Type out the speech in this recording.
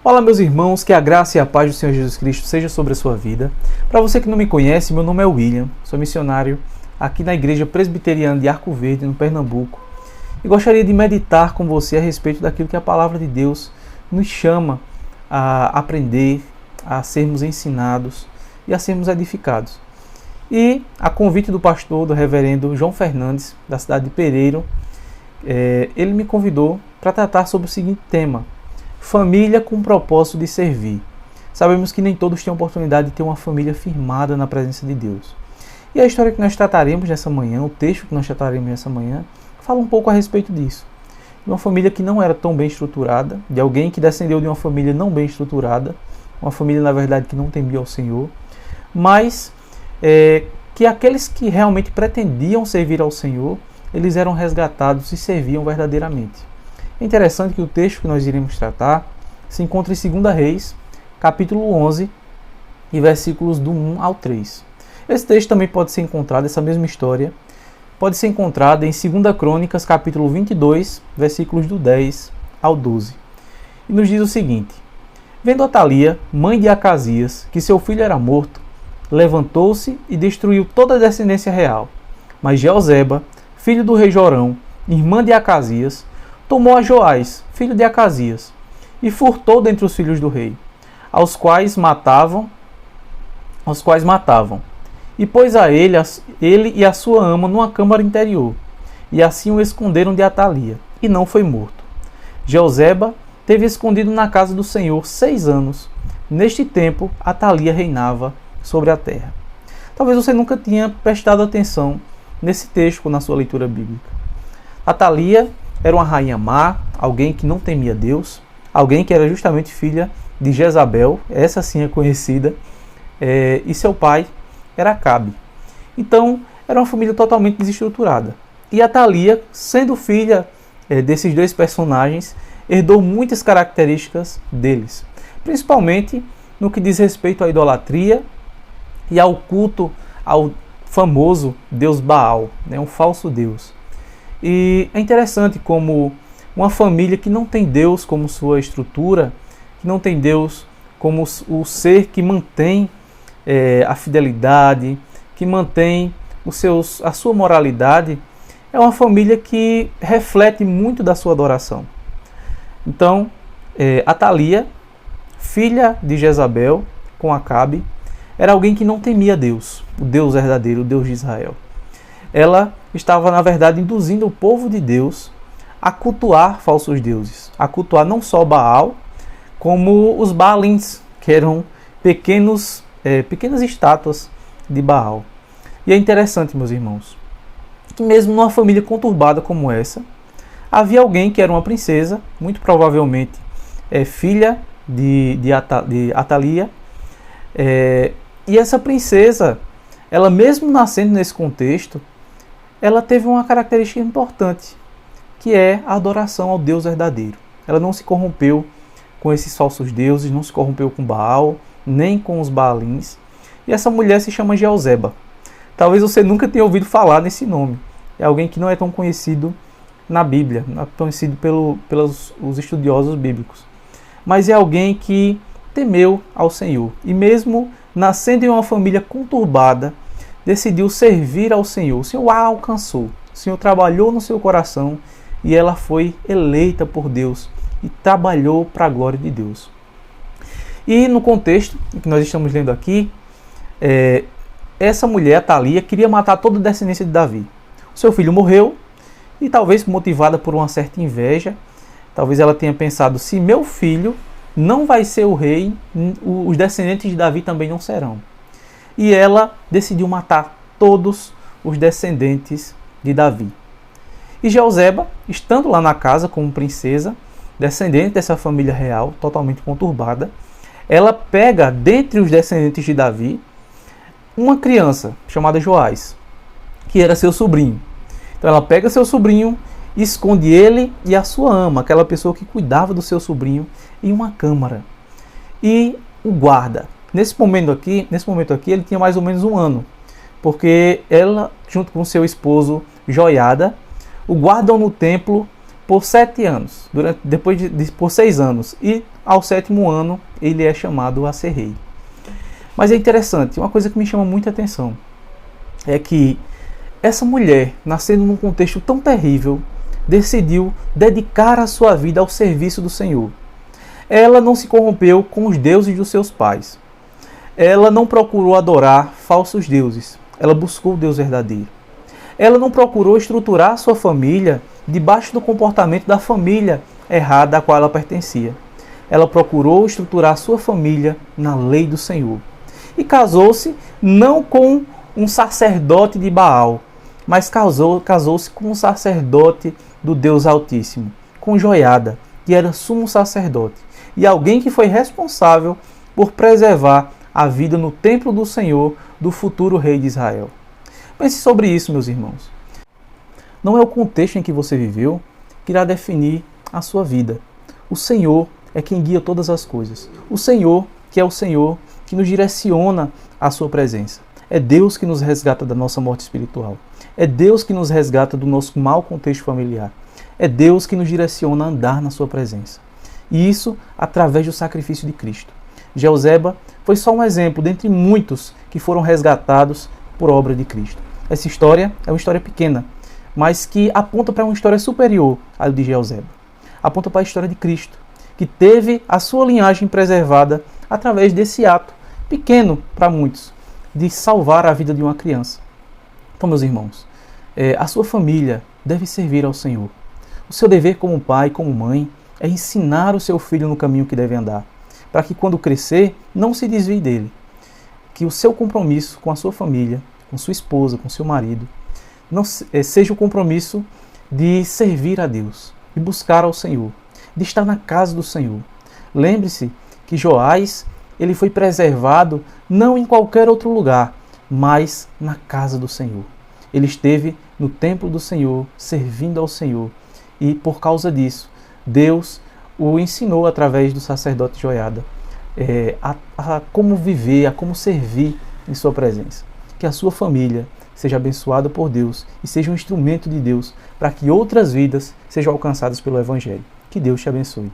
Olá meus irmãos, que a graça e a paz do Senhor Jesus Cristo seja sobre a sua vida. Para você que não me conhece, meu nome é William, sou missionário aqui na Igreja Presbiteriana de Arco Verde, no Pernambuco, e gostaria de meditar com você a respeito daquilo que a Palavra de Deus nos chama a aprender, a sermos ensinados e a sermos edificados. E a convite do pastor, do reverendo João Fernandes, da cidade de Pereiro, ele me convidou para tratar sobre o seguinte tema: família com o propósito de servir. Sabemos que nem todos têm a oportunidade de ter uma família firmada na presença de Deus. E a história que nós trataremos nessa manhã, o texto que nós trataremos nessa manhã, fala um pouco a respeito disso. De uma família que não era tão bem estruturada, de alguém que descendeu de uma família não bem estruturada, uma família, na verdade, que não temia ao Senhor, mas que aqueles que realmente pretendiam servir ao Senhor, eles eram resgatados e serviam verdadeiramente. É interessante que o texto que nós iremos tratar se encontra em 2 Reis, capítulo 11, e versículos do 1 ao 3. Esse texto também pode ser encontrado, essa mesma história, pode ser encontrada em 2 Crônicas, capítulo 22, versículos do 10 ao 12. E nos diz o seguinte: vendo Atalia, mãe de Acasias, que seu filho era morto, levantou-se e destruiu toda a descendência real. Mas Jeozeba, filho do rei Jorão, irmã de Acasias, tomou a Joás, filho de Acasias, e furtou dentre os filhos do rei, aos quais matavam, e pôs a ele e a sua ama numa câmara interior, e assim o esconderam de Atalia, e não foi morto. Jeozeba teve escondido na casa do Senhor 6 anos. Neste tempo, Atalia reinava sobre a terra. Talvez você nunca tenha prestado atenção nesse texto na sua leitura bíblica. Atalia era uma rainha má, alguém que não temia Deus, alguém que era justamente filha de Jezabel, essa sim é conhecida, e seu pai era Acabe. Então, era uma família totalmente desestruturada. E Atalia, sendo filha desses dois personagens, herdou muitas características deles, principalmente no que diz respeito à idolatria e ao culto ao famoso deus Baal, um falso deus. E é interessante como uma família que não tem Deus como sua estrutura, que não tem Deus como o ser que mantém a fidelidade, que mantém a sua moralidade, é uma família que reflete muito da sua adoração. Então, Atalia, filha de Jezabel com Acabe, era alguém que não temia Deus, o Deus verdadeiro, o Deus de Israel. Ela estava, na verdade, induzindo o povo de Deus a cultuar falsos deuses, a cultuar não só Baal, como os Baalins, que eram pequenas estátuas de Baal. E é interessante, meus irmãos, que mesmo numa família conturbada como essa, havia alguém que era uma princesa, muito provavelmente filha de Atalia, e essa princesa, ela mesmo nascendo nesse contexto, ela teve uma característica importante, que é a adoração ao Deus verdadeiro. Ela não se corrompeu com esses falsos deuses, não se corrompeu com Baal, nem com os Baalins. E essa mulher se chama Jeozeba. Talvez você nunca tenha ouvido falar nesse nome. É alguém que não é tão conhecido na Bíblia, não é conhecido pelos estudiosos bíblicos. Mas é alguém que temeu ao Senhor. E mesmo nascendo em uma família conturbada, decidiu servir ao Senhor. O Senhor a alcançou. O Senhor trabalhou no seu coração e ela foi eleita por Deus e trabalhou para a glória de Deus. E no contexto que nós estamos lendo aqui, essa mulher, Atalia, queria matar toda a descendência de Davi. O seu filho morreu e talvez motivada por uma certa inveja, talvez ela tenha pensado: se meu filho não vai ser o rei, os descendentes de Davi também não serão. E ela decidiu matar todos os descendentes de Davi. E Jeozeba, estando lá na casa como princesa, descendente dessa família real, totalmente conturbada, ela pega dentre os descendentes de Davi uma criança chamada Joás, que era seu sobrinho. Então ela pega seu sobrinho, esconde ele e a sua ama, aquela pessoa que cuidava do seu sobrinho, em uma câmara e o guarda. Nesse momento aqui, ele tinha mais ou menos 1 ano, porque ela, junto com seu esposo Joiada, o guardam no templo por 7 anos, por 6 anos, e ao 7º ano ele é chamado a ser rei. Mas é interessante, uma coisa que me chama muita atenção é que essa mulher, nascendo num contexto tão terrível, decidiu dedicar a sua vida ao serviço do Senhor. Ela não se corrompeu com os deuses dos seus pais. Ela não procurou adorar falsos deuses. Ela buscou o Deus verdadeiro. Ela não procurou estruturar sua família debaixo do comportamento da família errada a qual ela pertencia. Ela procurou estruturar sua família na lei do Senhor. E casou-se não com um sacerdote de Baal, mas casou-se com um sacerdote do Deus Altíssimo, com Joiada, que era sumo sacerdote, e alguém que foi responsável por preservar a vida no templo do Senhor do futuro rei de Israel. Pense sobre isso, meus irmãos. Não é o contexto em que você viveu que irá definir a sua vida. O Senhor é quem guia todas as coisas. O Senhor, que é o Senhor que nos direciona à sua presença. É Deus que nos resgata da nossa morte espiritual. É Deus que nos resgata do nosso mau contexto familiar. É Deus que nos direciona a andar na sua presença. E isso através do sacrifício de Cristo. Jeoseba foi só um exemplo dentre muitos que foram resgatados por obra de Cristo. Essa história é uma história pequena, mas que aponta para uma história superior à de Jeoseba. Aponta para a história de Cristo, que teve a sua linhagem preservada através desse ato, pequeno para muitos, de salvar a vida de uma criança. Então, meus irmãos, a sua família deve servir ao Senhor. O seu dever como pai, como mãe, é ensinar o seu filho no caminho que deve andar, para que quando crescer, não se desvie dele. Que o seu compromisso com a sua família, com sua esposa, com seu marido, não seja o compromisso de servir a Deus, de buscar ao Senhor, de estar na casa do Senhor. Lembre-se que Joás, ele foi preservado não em qualquer outro lugar, mas na casa do Senhor. Ele esteve no templo do Senhor, servindo ao Senhor. E por causa disso, Deus o ensinou através do sacerdote Joiada a como viver, a como servir em sua presença. Que a sua família seja abençoada por Deus e seja um instrumento de Deus para que outras vidas sejam alcançadas pelo Evangelho. Que Deus te abençoe.